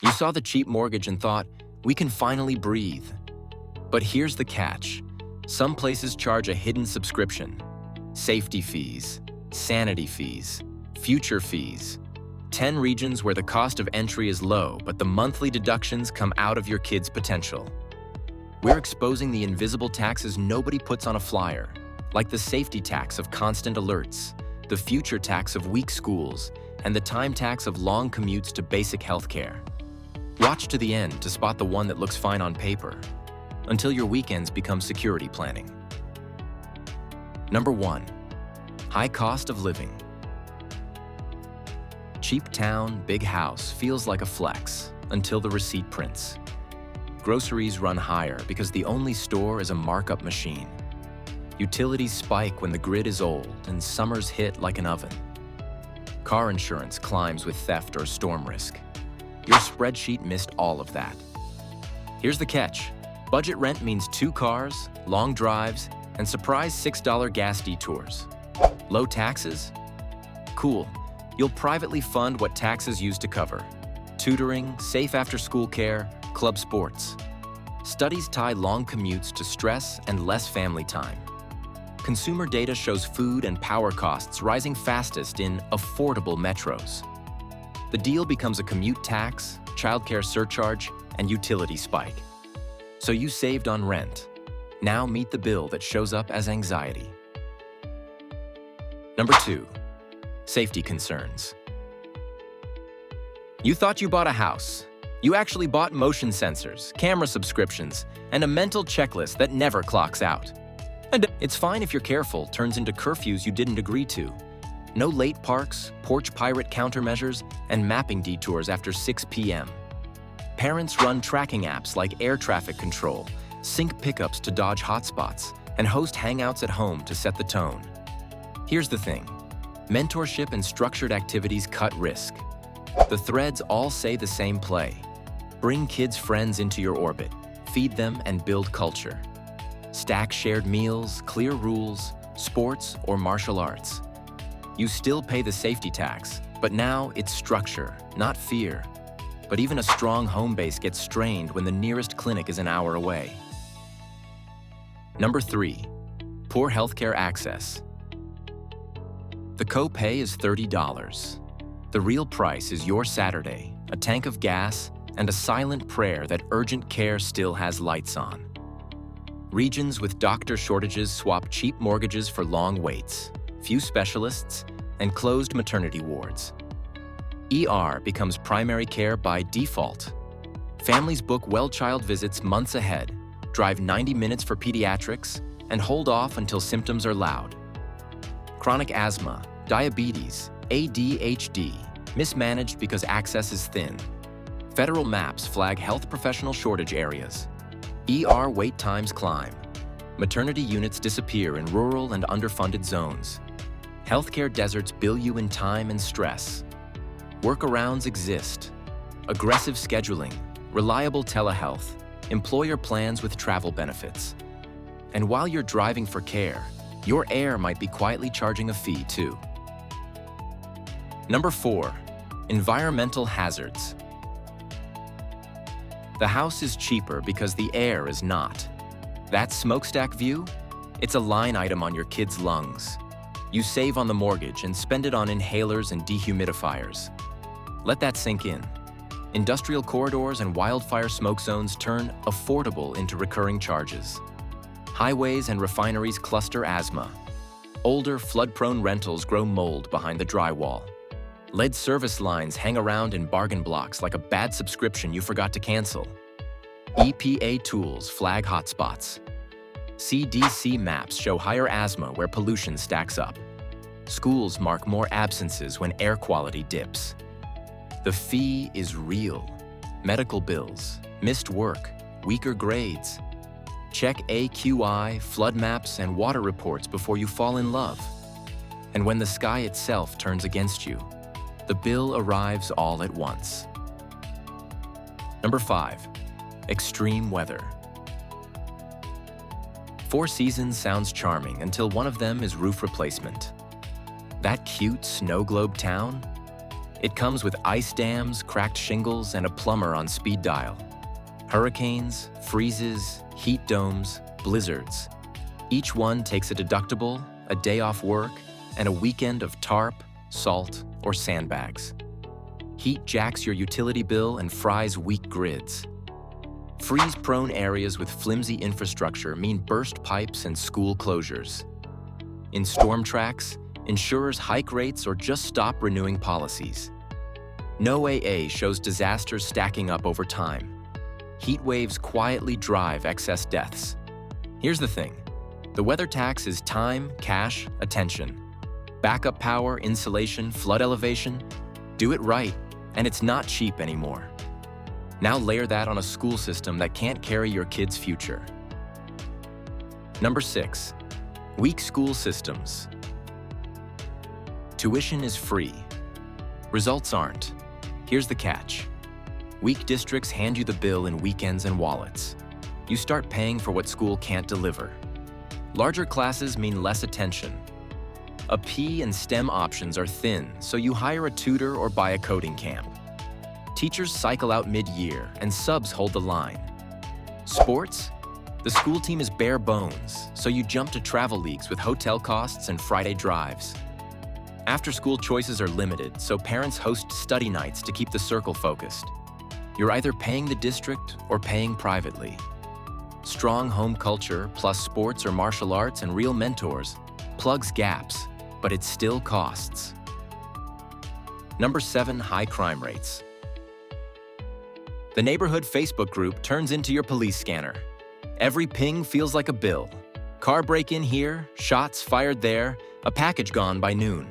You saw the cheap mortgage and thought, we can finally breathe. But here's the catch. Some places charge a hidden subscription. Safety fees, sanity fees, future fees. 10 regions where the cost of entry is low, but the monthly deductions come out of your kid's potential. We're exposing the invisible taxes nobody puts on a flyer, like the safety tax of constant alerts, the future tax of weak schools, and the time tax of long commutes to basic healthcare. Watch to the end to spot the one that looks fine on paper, until your weekends become security planning. Number 1. High cost of living. Cheap town, big house feels like a flex until the receipt prints. Groceries run higher because the only store is a markup machine. Utilities spike when the grid is old and summers hit like an oven. Car insurance climbs with theft or storm risk. Your spreadsheet missed all of that. Here's the catch. Budget rent means 2 cars, long drives, and surprise $6 gas detours. Low taxes? Cool. You'll privately fund what taxes used to cover. Tutoring, safe after-school care, club sports. Studies tie long commutes to stress and less family time. Consumer data shows food and power costs rising fastest in affordable metros. The deal becomes a commute tax, childcare surcharge, and utility spike. So you saved on rent. Now meet the bill that shows up as anxiety. Number 2. Safety concerns. You thought you bought a house. You actually bought motion sensors, camera subscriptions, and a mental checklist that never clocks out. And it's fine if you're careful turns into curfews you didn't agree to. No late parks, porch pirate countermeasures, and mapping detours after 6 p.m. Parents run tracking apps like air traffic control, sync pickups to dodge hotspots, and host hangouts at home to set the tone. Here's the thing. Mentorship and structured activities cut risk. The threads all say the same play. Bring kids' friends into your orbit, feed them, and build culture. Stack shared meals, clear rules, sports, or martial arts. You still pay the safety tax, but now it's structure, not fear. But even a strong home base gets strained when the nearest clinic is an hour away. Number 3. Poor healthcare access. The copay is $30. The real price is your Saturday, a tank of gas, and a silent prayer that urgent care still has lights on. Regions with doctor shortages swap cheap mortgages for long waits, few specialists, and closed maternity wards. ER becomes primary care by default. Families book well-child visits months ahead, drive 90 minutes for pediatrics, and hold off until symptoms are loud. Chronic asthma, diabetes, ADHD, mismanaged because access is thin. Federal maps flag health professional shortage areas. ER wait times climb. Maternity units disappear in rural and underfunded zones. Healthcare deserts bill you in time and stress. Workarounds exist. Aggressive scheduling, reliable telehealth, employer plans with travel benefits. And while you're driving for care, your heir might be quietly charging a fee too. Number 4. Environmental hazards. The house is cheaper because the air is not. That smokestack view? It's a line item on your kid's lungs. You save on the mortgage and spend it on inhalers and dehumidifiers. Let that sink in. Industrial corridors and wildfire smoke zones turn affordable into recurring charges. Highways and refineries cluster asthma. Older, flood-prone rentals grow mold behind the drywall. Lead service lines hang around in bargain blocks like a bad subscription you forgot to cancel. EPA tools flag hotspots. CDC maps show higher asthma where pollution stacks up. Schools mark more absences when air quality dips. The fee is real. Medical bills, missed work, weaker grades. Check AQI, flood maps, and water reports before you fall in love. And when the sky itself turns against you, the bill arrives all at once. Number 5. Extreme weather. 4 seasons sounds charming until one of them is roof replacement. That cute snow globe town? It comes with ice dams, cracked shingles, and a plumber on speed dial. Hurricanes, freezes, heat domes, blizzards. Each one takes a deductible, a day off work, and a weekend of tarp, salt, or sandbags. Heat jacks your utility bill and fries weak grids. Freeze-prone areas with flimsy infrastructure mean burst pipes and school closures. In storm tracks, insurers hike rates or just stop renewing policies. No AA shows disasters stacking up over time. Heat waves quietly drive excess deaths. Here's the thing. The weather tax is time, cash, attention. Backup power, insulation, flood elevation. Do it right, and it's not cheap anymore. Now layer that on a school system that can't carry your kid's future. Number 6, weak school systems. Tuition is free. Results aren't. Here's the catch. Weak districts hand you the bill in weekends and wallets. You start paying for what school can't deliver. Larger classes mean less attention. A P and STEM options are thin, so you hire a tutor or buy a coding camp. Teachers cycle out mid-year, and subs hold the line. Sports? The school team is bare bones, so you jump to travel leagues with hotel costs and Friday drives. After-school choices are limited, so parents host study nights to keep the circle focused. You're either paying the district or paying privately. Strong home culture, plus sports or martial arts and real mentors, plugs gaps, but it still costs. Number 7, high crime rates. The neighborhood Facebook group turns into your police scanner. Every ping feels like a bill. Car break-in here, shots fired there, a package gone by noon.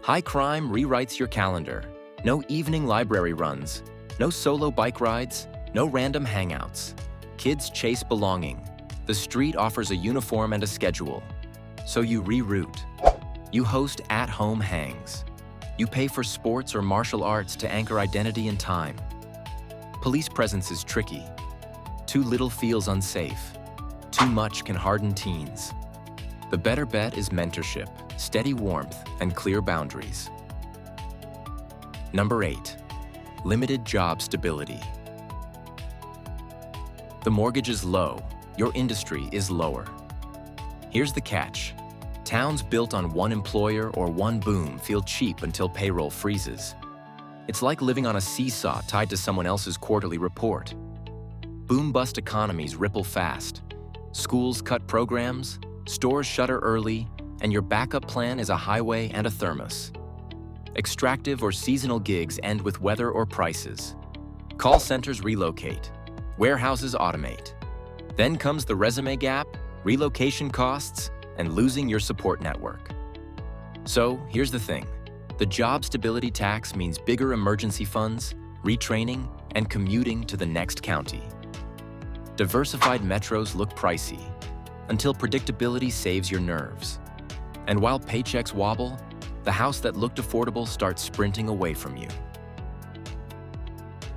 High crime rewrites your calendar. No evening library runs, no solo bike rides, no random hangouts. Kids chase belonging. The street offers a uniform and a schedule. So you reroute. You host at-home hangs. You pay for sports or martial arts to anchor identity and time. Police presence is tricky. Too little feels unsafe. Too much can harden teens. The better bet is mentorship, steady warmth, and clear boundaries. Number 8, limited job stability. The mortgage is low, your industry is lower. Here's the catch. Towns built on one employer or one boom feel cheap until payroll freezes. It's like living on a seesaw tied to someone else's quarterly report. Boom-bust economies ripple fast. Schools cut programs, stores shutter early, and your backup plan is a highway and a thermos. Extractive or seasonal gigs end with weather or prices. Call centers relocate. Warehouses automate. Then comes the resume gap, relocation costs, and losing your support network. So here's the thing. The job stability tax means bigger emergency funds, retraining, and commuting to the next county. Diversified metros look pricey, until predictability saves your nerves. And while paychecks wobble, the house that looked affordable starts sprinting away from you.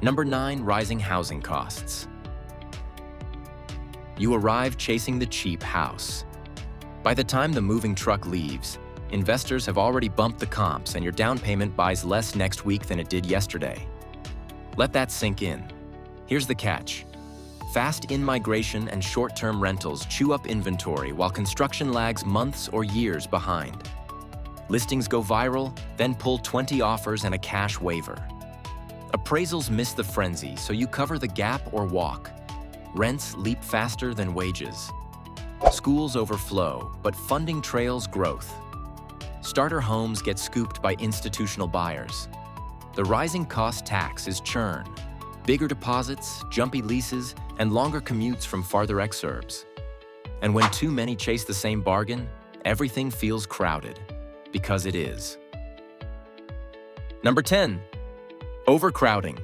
Number 9, rising housing costs. You arrive chasing the cheap house. By the time the moving truck leaves, investors have already bumped the comps and your down payment buys less next week than it did yesterday. Let that sink in. Here's the catch. Fast in-migration and short-term rentals chew up inventory while construction lags months or years behind. Listings go viral, then pull 20 offers and a cash waiver. Appraisals miss the frenzy, so you cover the gap or walk. Rents leap faster than wages. Schools overflow, but funding trails growth. Starter homes get scooped by institutional buyers. The rising cost tax is churn. Bigger deposits, jumpy leases, and longer commutes from farther exurbs. And when too many chase the same bargain, everything feels crowded, because it is. Number 10, overcrowding.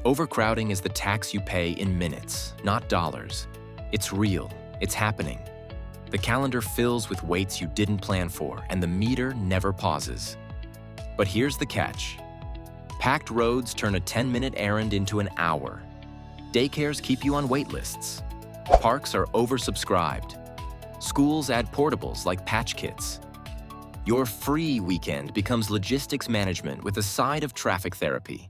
Overcrowding is the tax you pay in minutes, not dollars. It's real, it's happening. The calendar fills with waits you didn't plan for, and the meter never pauses. But here's the catch. Packed roads turn a 10-minute errand into an hour. Daycares keep you on wait lists. Parks are oversubscribed. Schools add portables like patch kits. Your free weekend becomes logistics management with a side of traffic therapy.